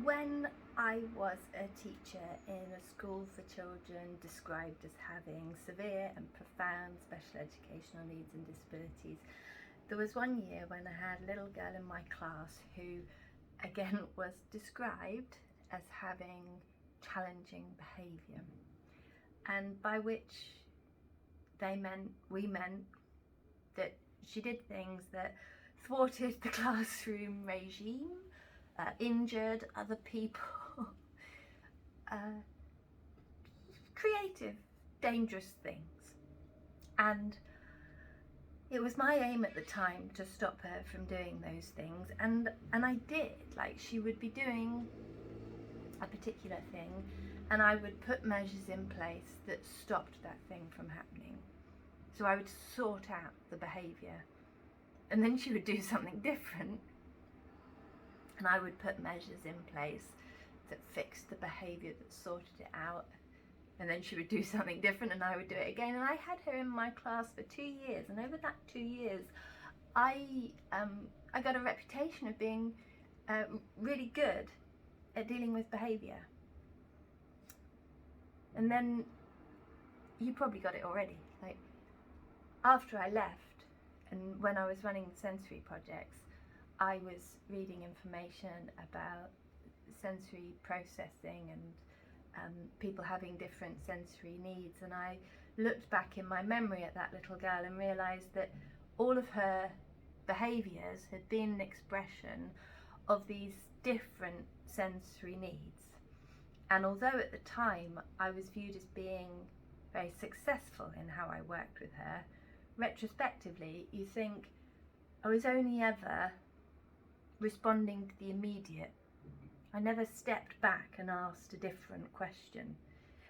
When I was a teacher in a school for children described as having severe and profound special educational needs and disabilities, there was one year when I had a little girl in my class who again was described as having challenging behaviour, and by which we meant that she did things that thwarted the classroom regime, injured other people, creative, dangerous things. And it was my aim at the time to stop her from doing those things, and I did. Like, she would be doing a particular thing and I would put measures in place that stopped that thing from happening. So I would sort out the behaviour, and then she would do something different and I would put measures in place that fixed the behaviour, that sorted it out, and then she would do something different and I would do it again. And I had her in my class for 2 years, and over that 2 years I got a reputation of being really good at dealing with behaviour. And then you probably got it already. Like, after I left and when I was running sensory projects, I was reading information about sensory processing and people having different sensory needs, and I looked back in my memory at that little girl and realised that all of her behaviours had been an expression of these different sensory needs. And although at the time I was viewed as being very successful in how I worked with her, retrospectively you think I was only ever responding to the immediate. I never stepped back and asked a different question.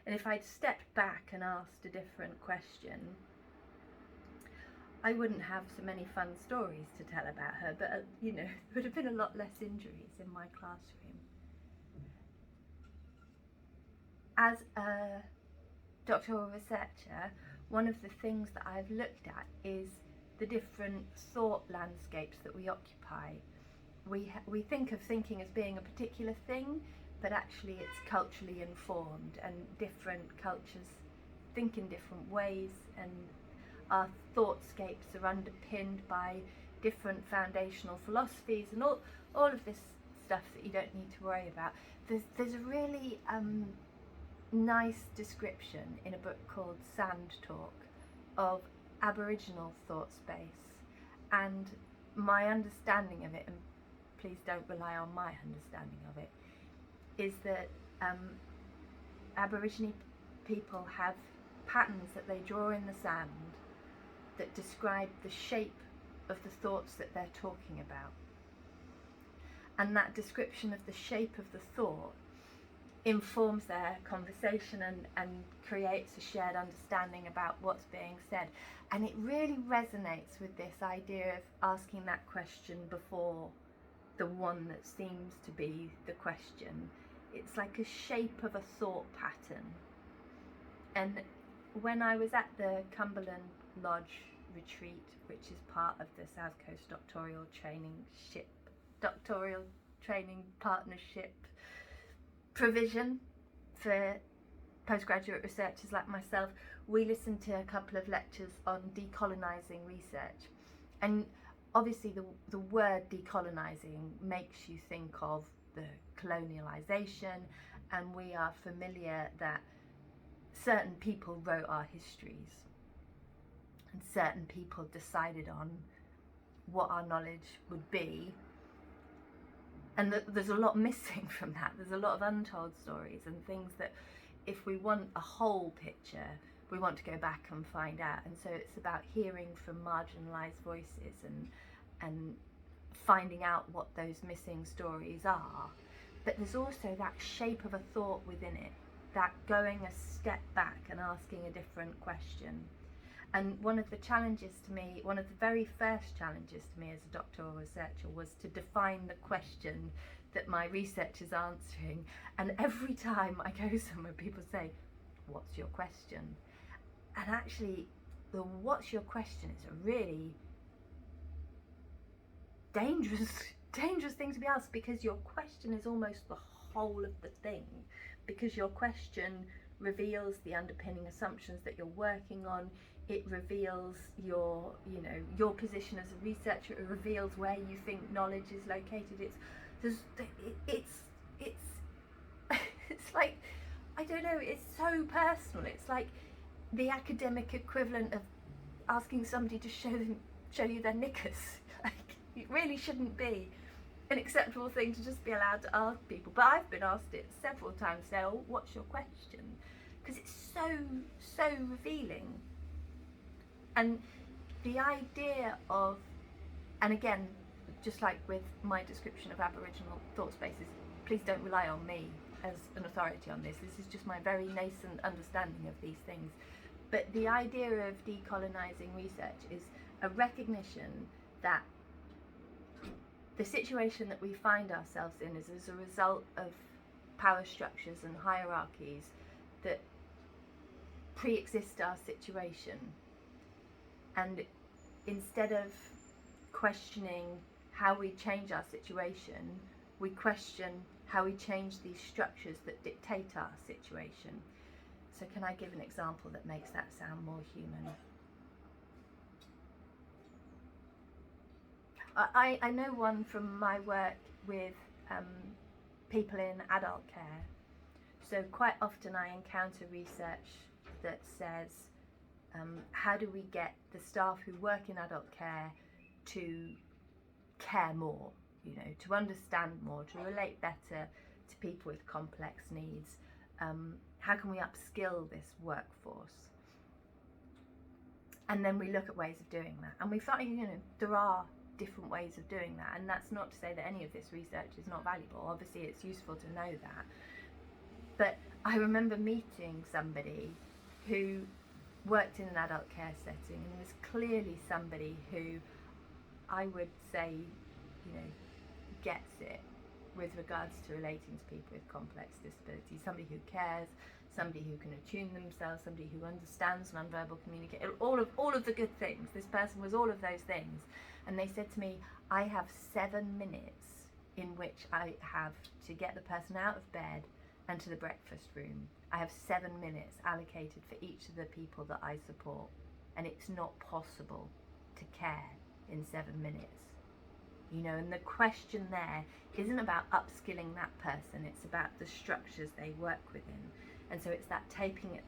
And if I'd stepped back and asked a different question, I wouldn't have so many fun stories to tell about her, but there would have been a lot less injuries in my classroom. As a doctoral researcher, one of the things that I've looked at is the different thought landscapes that we occupy. We think of thinking as being a particular thing, but actually it's culturally informed, and different cultures think in different ways, and our thoughtscapes are underpinned by different foundational philosophies and all of this stuff that you don't need to worry about. There's a really nice description in a book called Sand Talk of Aboriginal thought space, and my understanding of it, and please don't rely on my understanding of it, is that Aborigine people have patterns that they draw in the sand that describe the shape of the thoughts that they're talking about. And that description of the shape of the thought informs their conversation and creates a shared understanding about what's being said. And it really resonates with this idea of asking that question before the one that seems to be the question. It's like a shape of a thought pattern. And when I was at the Cumberland Lodge retreat, which is part of the South Coast Doctoral Training Partnership provision for postgraduate researchers like myself, we listened to a couple of lectures on decolonising research. And obviously the word decolonising makes you think of the colonialisation, and we are familiar that certain people wrote our histories and certain people decided on what our knowledge would be. And there's a lot missing from that. There's a lot of untold stories and things that, if we want a whole picture, we want to go back and find out. And so it's about hearing from marginalised voices and finding out what those missing stories are. But there's also that shape of a thought within it, that going a step back and asking a different question. And one of the challenges to me, one of the very first challenges to me as a doctoral researcher, was to define the question that my research is answering. And every time I go somewhere, people say, "What's your question?" And actually, the "what's your question" is a really dangerous thing to be asked, because your question is almost the whole of the thing, because your question reveals the underpinning assumptions that you're working on. It reveals your, you know, your position as a researcher. It reveals where you think knowledge is located. It's like, I don't know, it's so personal. It's like the academic equivalent of asking somebody to show you their knickers. Like, it really shouldn't be an acceptable thing to just be allowed to ask people. But I've been asked it several times, say, oh, what's your question? Because it's so revealing. And the idea of, and again, just like with my description of Aboriginal thought spaces, please don't rely on me as an authority on this. This is just my very nascent understanding of these things. But the idea of decolonising research is a recognition that the situation that we find ourselves in is as a result of power structures and hierarchies that pre-exist our situation. And instead of questioning how we change our situation, we question how we change these structures that dictate our situation. So can I give an example that makes that sound more human? I know one from my work with people in adult care. So quite often I encounter research that says, how do we get the staff who work in adult care to care more, you know, to understand more, to relate better to people with complex needs? How can we upskill this workforce? And then we look at ways of doing that, and we find, you know, there are different ways of doing that, and that's not to say that any of this research is not valuable. Obviously it's useful to know that. But I remember meeting somebody who worked in an adult care setting, and was clearly somebody who I would say, you know, gets it with regards to relating to people with complex disabilities. Somebody who cares, somebody who can attune themselves, somebody who understands nonverbal communication, all of the good things. This person was all of those things. And they said to me, I have 7 minutes in which I have to get the person out of bed and to the breakfast room. I have 7 minutes allocated for each of the people that I support, and it's not possible to care in 7 minutes. You know, and the question there isn't about upskilling that person, it's about the structures they work within. And so it's that taking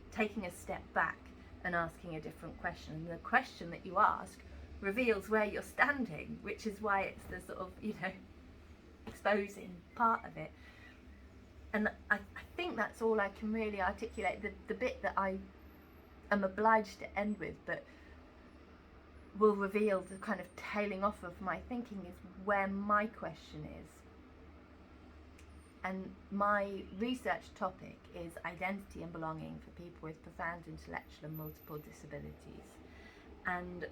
a step back and asking a different question. And the question that you ask reveals where you're standing, which is why it's the sort of, you know, exposing part of it. And I think that's all I can really articulate. The bit that I am obliged to end with, but will reveal the kind of tailing off of my thinking, is where my question is. And my research topic is identity and belonging for people with profound intellectual and multiple disabilities. And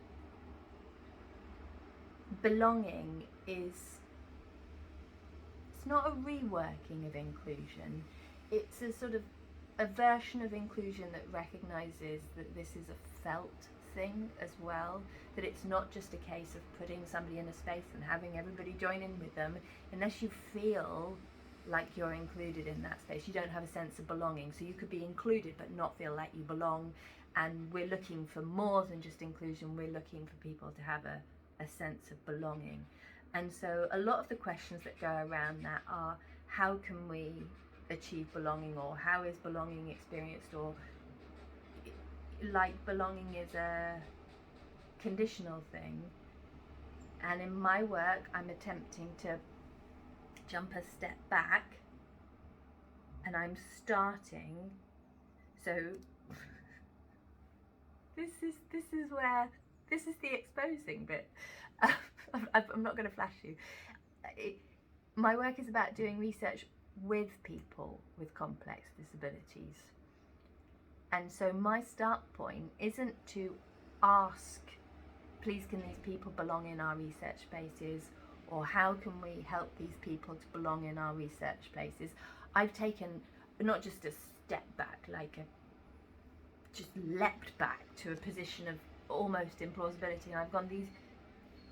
belonging is, it's not a reworking of inclusion, it's a sort of a version of inclusion that recognises that this is a felt thing as well, that it's not just a case of putting somebody in a space and having everybody join in with them. Unless you feel like you're included in that space, you don't have a sense of belonging. So you could be included but not feel like you belong. And we're looking for more than just inclusion, we're looking for people to have a sense of belonging. And so a lot of the questions that go around that are, how can we achieve belonging, or how is belonging experienced, or like belonging is a conditional thing. And in my work I'm attempting to jump a step back, and I'm starting, so this is the exposing bit. I'm not going to flash you. My work is about doing research with people with complex disabilities. And so my start point isn't to ask, please can these people belong in our research spaces, or how can we help these people to belong in our research spaces. I've taken not just a step back, just leapt back to a position of almost implausibility, and I've gone,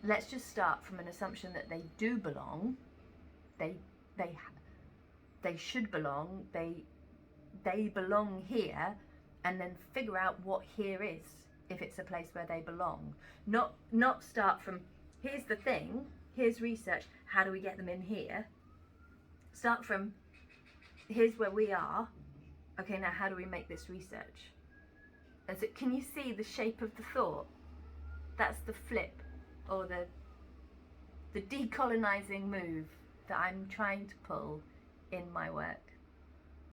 let's just start from an assumption that they do belong. they should belong, they belong here, and then figure out what here is, if it's a place where they belong. Not start from, here's the thing, here's research, how do we get them in here? Start from, here's where we are, okay, now how do we make this research? And so can you see the shape of the thought? That's the flip, or the decolonising move that I'm trying to pull in my work.